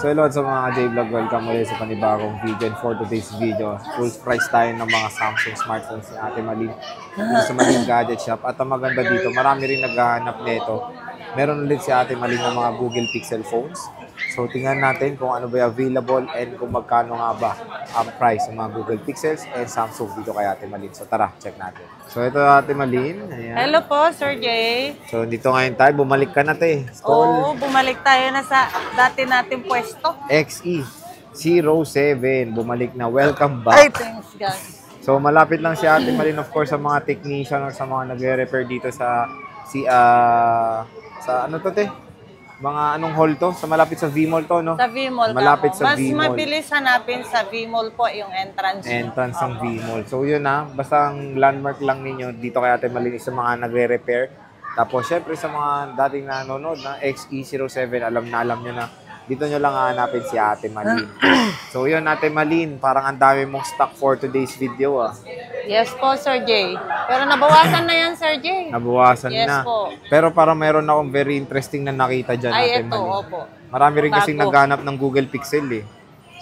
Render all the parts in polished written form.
So hello sa mga J-Vlog, welcome ulit sa panibagong video. And for today's video, full price tayo ng mga Samsung smartphones ni Ate Malin sa Malin Gadget Shop. At ang maganda dito, marami rin naghahanap nito. Meron ulit si Ate Malin ng mga Google Pixel phones. So tingnan natin kung ano ba yung available and kung magkano nga ba ang price ng mga Google Pixels and Samsung dito kay Ate Malin. So tara, check natin. So ito Ate Malin. Ayan. Hello po, Sir Jay. So dito ngayon tayo, bumalik ka na te. Oo, bumalik tayo na sa dati nating pwesto. XE07, bumalik na. Welcome back. Ay, thanks God. So malapit lang si Ate Malin of course sa mga technician or sa mga nagre-repair dito sa ano to te? Mga anong hall to? Sa malapit sa V-Mall to, no? Sa V-Mall. Malapit sa Mas V-Mall. mabilis hanapin sa V-Mall po yung entrance. Entrance ng V-Mall. So yun na, basta ang landmark lang ninyo dito kay Ate Malin sa mga nagre-repair. Tapos syempre sa mga dating nanonood na XE07, alam nyo na dito nyo lang hahanapin si Ate Malin. So yun Ate Malin, parang ang dami mong stock for today's video ah. Yes po, Sir Jay. Pero nabawasan na yan, Sir Jay. Nabawasan yes, na. Po. Pero parang mayroon akong very interesting na nakita dyan, Ay, Ate Malin. opo. Marami rin kasing naghanap ng Google Pixel eh.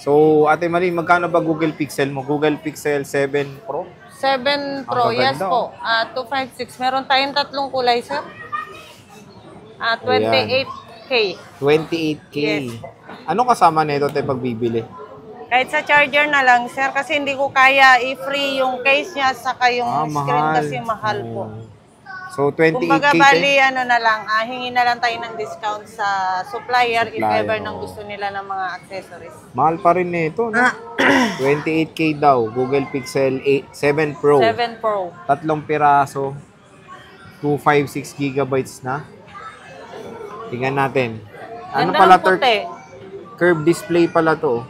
So, Ate Malin, magkano ba Google Pixel mo? Google Pixel 7 Pro? 7 Pro, yes po. 256. Meron tayong tatlong kulay, sir. 28K. 28K. Yes. Anong kasama nito tayo pagbibili? Kahit sa charger na lang, sir, kasi hindi ko kaya i-free yung case niya saka yung screen mahal. kasi mahal po. So, 28K. Kumbaga, bali, ano na lang, hingi na lang tayo ng discount sa supplier if ever nang gusto nila ng mga accessories. Mahal pa rin nito, no? 28K daw. Google Pixel 7 Pro. 7 Pro. Tatlong piraso. 256 gigabytes na. Tingnan natin. Ano pala to? Curved display pala to.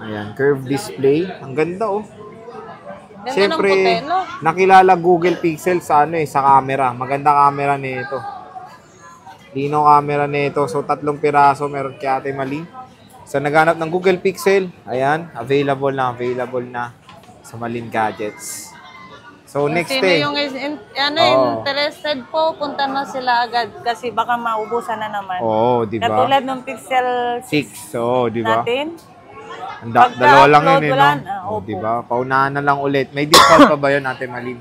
Ayan, curved display. Ang ganda oh. Siyempre, nakilala Google Pixel sa sa camera. Maganda camera nito. Lino camera nito. So, tatlong piraso meron kay Ate Malin. So, naghanap ng Google Pixel. Ayan, available na sa Malin Gadgets. So, next day. Sino yung interested po, punta na sila agad kasi baka maubusan na naman. Oo, di ba? Katulad ng Pixel 6, oo, di ba? Natin. Dalawa lang yun, no? Di ba? Paunahan na lang ulit. May discount pa ba yun, Ate Malin?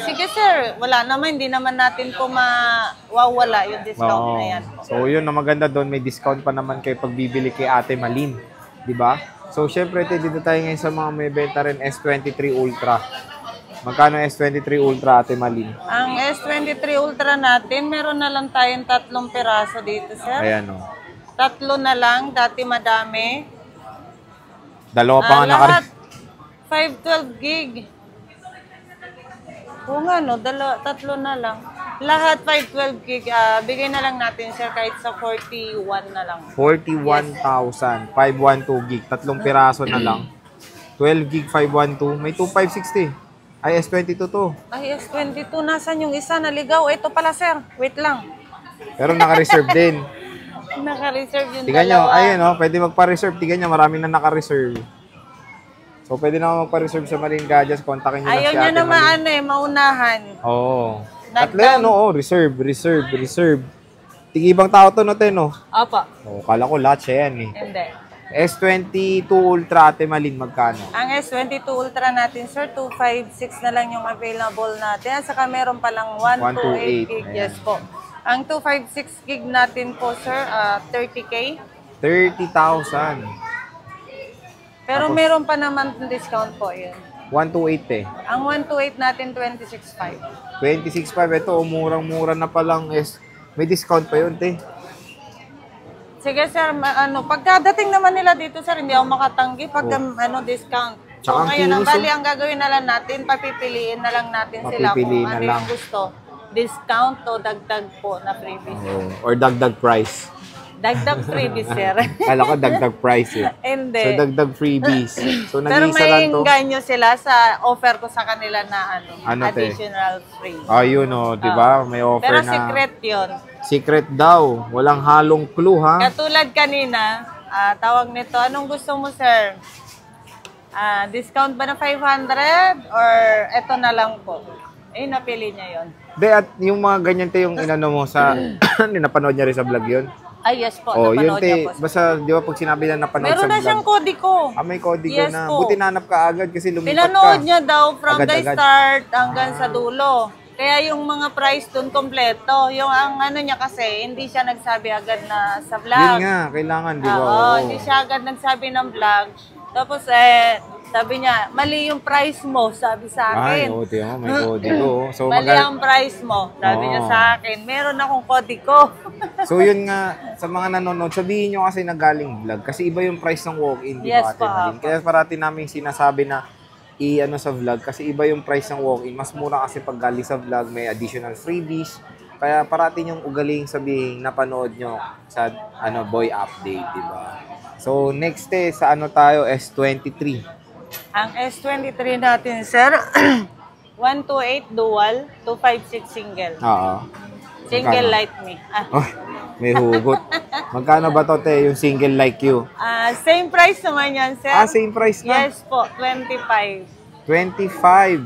Sige, sir. Wala naman. Hindi naman natin po mawawala yung discount na yan. So, yun na maganda doon. May discount pa naman kayo pagbibili kay Ate Malin. Di ba? So, syempre, dito tayo ngayon sa mga may benta rin S23 Ultra. Magkano S23 Ultra, Ate Malin? Ang S23 Ultra natin, meron na lang tayong tatlong piraso dito, sir. Ayan, o. Tatlo na lang. Dati madami. Dalawa pa nga lahat 512 gig. Oo nga, no? Tatlo na lang. Lahat 512 gig. Bigay na lang natin, sir, kahit sa 41 na lang. 41,000. 512 gig. Tatlong piraso na lang. 12 gig 512. May 2560. Ay, S22 to. Ay, S22. Nasaan yung isa? Naligaw. Ito pala, sir. Wait lang. Pero naka-reserve din. Naka-reserve yung Tingnan nyo, dalawa. ayun o, pwede magpa-reserve. Tingnan nyo, marami na naka-reserve. So, pwede na magpa-reserve sa Malin Gadgets. Kontakin nyo ayaw lang si Ate niya Malin. naman, maunahan. Oo. Tatlo yan, oo. Reserve. Tig-ibang tao to natin, no? Opo. Oo, kala ko lahat siya yan, eh. Hindi. S22 Ultra, Ate Malin, magkano? Ang S22 Ultra natin, sir, 256 na lang yung available natin. At saka meron palang 128 gig. Yes po. Ang 256 gig natin po, sir, 30K. 30,000. Pero tapos, meron pa naman discount po yun. 128 eh. Ang 128 natin, 26.5. 26.5. Ito, murang-mura na palang. May discount pa yun, te. Sige, sir. Pagkadating naman nila dito, sir, hindi ako makatanggi pag discount. So, ngayon, ang gagawin na lang natin, papipiliin na lang natin sila kung ano yung gusto. Discount o dagdag po na freebies. Or dagdag price. Dagdag freebies, sir. Kala ko dagdag price eh. Hindi. So, dagdag freebies. So, pero nag-iisa lang to. may ganyo sila sa offer ko sa kanila na additional free. Ayun o, di ba? May offer pero na. Pero secret yun. Secret daw. Walang halong clue, ha? Katulad kanina, tawag nito, anong gusto mo, sir? Discount ba na 500 or eto na lang po? Napili niya yon. At yung mga ganyan tayo yung inano mo sa, napanood niya rin sa vlog yun. Ay, yes po. Oh, yun Napanood niya te. po. Basta, di ba pag sinabi na napanood Meron sa na vlog. siyang kodigo. Ah, may kodigo Yes na. po. Buti nanap ka agad kasi lumipat ka. Pinanood niya daw from the Agad-agad. start hanggang sa dulo. Kaya yung mga price dun kompleto. Yung ang ano niya kasi, hindi siya nagsabi agad na sa vlog. Yun nga, kailangan, di ba? Oo, hindi siya agad nagsabi ng vlog. Tapos sabi niya, mali yung price mo, sabi sa Ay, akin. oo, tiyo, may kodigo. So, Mali ang price mo, sabi niya sa akin. Meron akong kodigo. So, yun nga, sa mga nanonood, sabihin nyo kasi na galing vlog. Kasi iba yung price ng walk-in, di ba, Yes, Ate Malin? pa. Kaya parati namin sinasabi na i-ano sa vlog kasi iba yung price ng walk-in. Mas mura kasi pag galing sa vlog, may additional freebies. Kaya parati yung ugaling sabihin napanood nyo sa boy update, di ba? So, next sa tayo, S23. Ang S23 natin, sir, 128 dual, 256 single. Oo. Single Magkano? light me. Oh, may hugot. Magkano ba to, te, yung single like you? Same price naman yan, sir. Same price na? Yes po, 25. 25.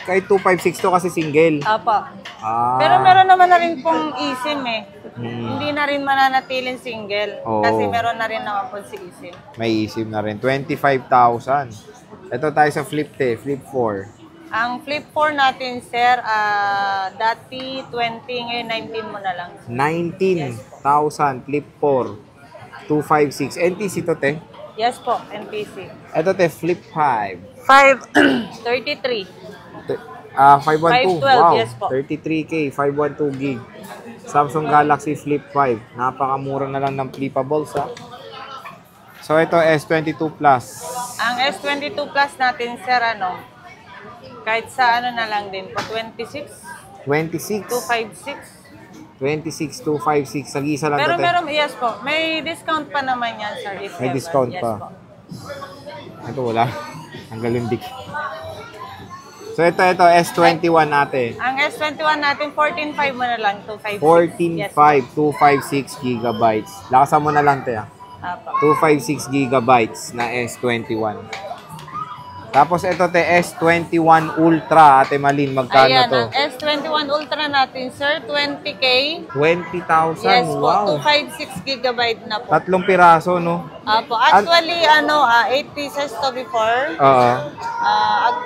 Kahit 256 to kasi single. Apo. Ah. Pero meron naman na rin pong eSIM eh. Hmm. Hindi na rin mananatiling single. Oo. Kasi meron na rin naman po si eSIM. May eSIM na rin. 25,000. Ito tayo sa Flip, te. Flip 4. Ang Flip 4 natin, sir, dati 20, ngayon 19 mo na lang. 19,000. Flip 4. 256. NTC to, te. Yes po, NPC. Ito, te. Flip 5. 33. 512. 512, Wow. yes po. 33K. 512 gig. Samsung Galaxy Flip 5. Napakamura na lang ng flipables, ha. So, ito, S22 Plus. Ang S22 Plus natin, sir, kahit sa na lang din po, 26, 26. 256. 26,256. Sa lang Pero to, te. meron, yes po, may discount pa naman yan, sir. If May ever. discount Yes pa. po. Ito wala. Ang galundik. So ito S21 natin. Ang S21 natin, 14.5 mo na lang, 256. 14.5, 256 gigabytes. Lakasan mo na lang, te. Apo. 256 gigabytes na S21. Tapos ito, te, S21 Ultra, Ate Malin, magkano Ayan, to? ang S21 Ultra natin, sir, 20K. 20,000, Yes po, wow. 256 gigabyte na po. Tatlong piraso, no? Apo. Actually, 8 pieces to before. Oo.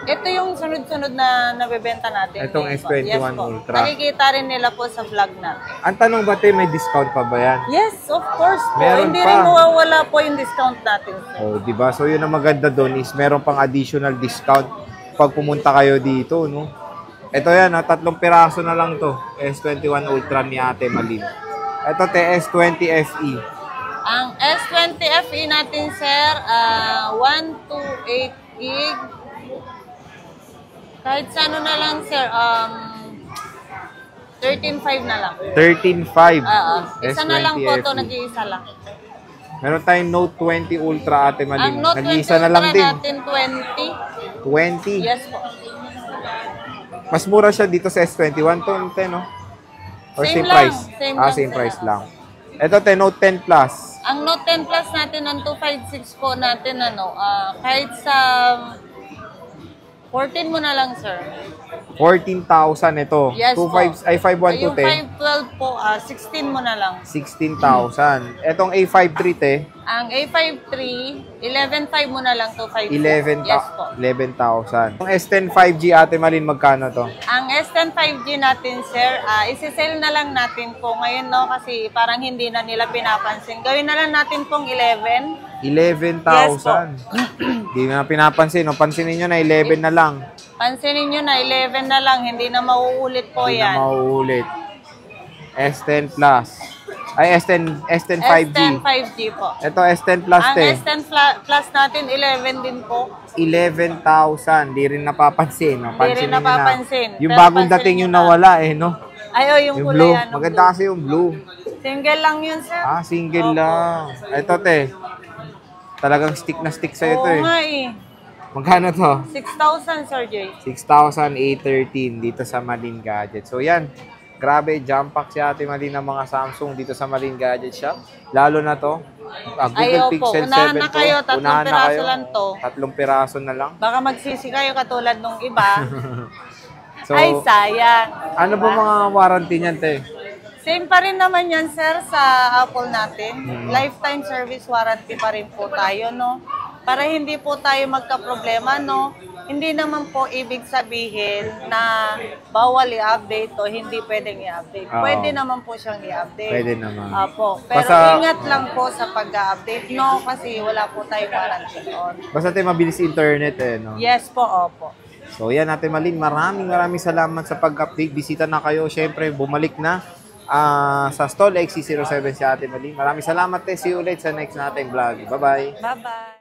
Ito yung sunod-sunod na nabebenta natin. Itong Yes po. S21 Yes po. Ultra. Nakikita rin nila po sa vlog natin. Ang tanong ba, te, may discount pa ba yan? Yes, of course po. Meron Hindi pa. rin mawawala po yung discount natin, sir. Oh, di ba? So yun ang maganda doon is meron pang additional discount pag pumunta kayo dito, no? Ito yan, tatlong piraso na lang to. S21 Ultra ni Ate Malin. Ito, te, S20 FE. Ang S20 FE natin, sir, 128 gig. Kahit sa na lang, sir, 13.5 na lang. 13.5. Isa na lang S20 po to, FE. nag-iisa lang. Meron tayong Note 20 Ultra, Ate Malin. Ang Note 20 Nag-iisa na lang Ultra din. natin, 20. 20. Yes po. Mas mura siya dito sa S21 to, te, no? Or Same same lang. price? Same lang Same sila. price lang. Ito, te, Note 10 Plus. Ang Note 10 Plus natin, ang 256 po natin, kahit sa 14 mo na lang, sir. 14,000 ito. Yes po. 512, Yung te. 512 po, 16 mo na lang. 16,000. Etong A53, te. Ang A53, 11.5 mo na lang to 5. 11,000. Yes po. 11,000. Yung S10 5G, Ate Malin, magkano to? Ang S10 5G natin, sir, isi-sell na lang natin po ngayon, no? Kasi parang hindi na nila pinapansin. Gawin na lang natin pong 11. 11,000. Yes po. Hindi na pinapansin. No? Pansinin nyo na 11 na lang. Pansinin nyo na, 11 na lang. Hindi na mauulit po Hindi yan. na mauulit. S10 Plus. Ay, S10 5G. S10 5G po. Ito, S10 Plus, Ang te. S10 Plus natin, 11 din po. 11,000. Di rin napapansin. No? Di rin Pansinin nyo napapansin. Na. Yung Pero bagong pansinin dating nyo yung na. nawala, no? Ay, yung Yung kulay blue. yan. Maganda kasi yung blue. Single lang yun, sir. Single lang. Ito, te. Talagang stick na stick sa'yo Oo ito, eh. nga eh. Magkano to? 6,000, Sir Jay. 6,813 dito sa Malin Gadget. So yan, grabe, jump pack si Ate Malin ng mga Samsung dito sa Malin Gadget Shop. Lalo na to, Google Opo. Pixel 7 Unahan na to. kayo, tatlong Unahan na piraso kayo. lang to. Tatlong piraso na lang. Baka magsisi kayo katulad nung iba. So, Ay, sayang. ano ba mga warranty niyan, te? Same pa rin naman yan, sir, sa Apple natin. Lifetime service warranty pa rin po tayo, no? Para hindi po tayo magka-problema, no? Hindi naman po ibig sabihin na bawal i-update o hindi pwedeng i-update. Oo. Pwede naman po siyang i-update. Pwede naman. Apo. Pero Basta- ingat lang po sa pag-update, no? Kasi wala po tayong warranty on. Basta tayo mabilis internet no? Yes po, opo. So yan Ate Malin, maraming salamat sa pag-update. Bisita na kayo, syempre bumalik na sa stall XC07 si Ate Malin. Maraming salamat See you ulit sa next nating vlog. Bye-bye. Bye-bye.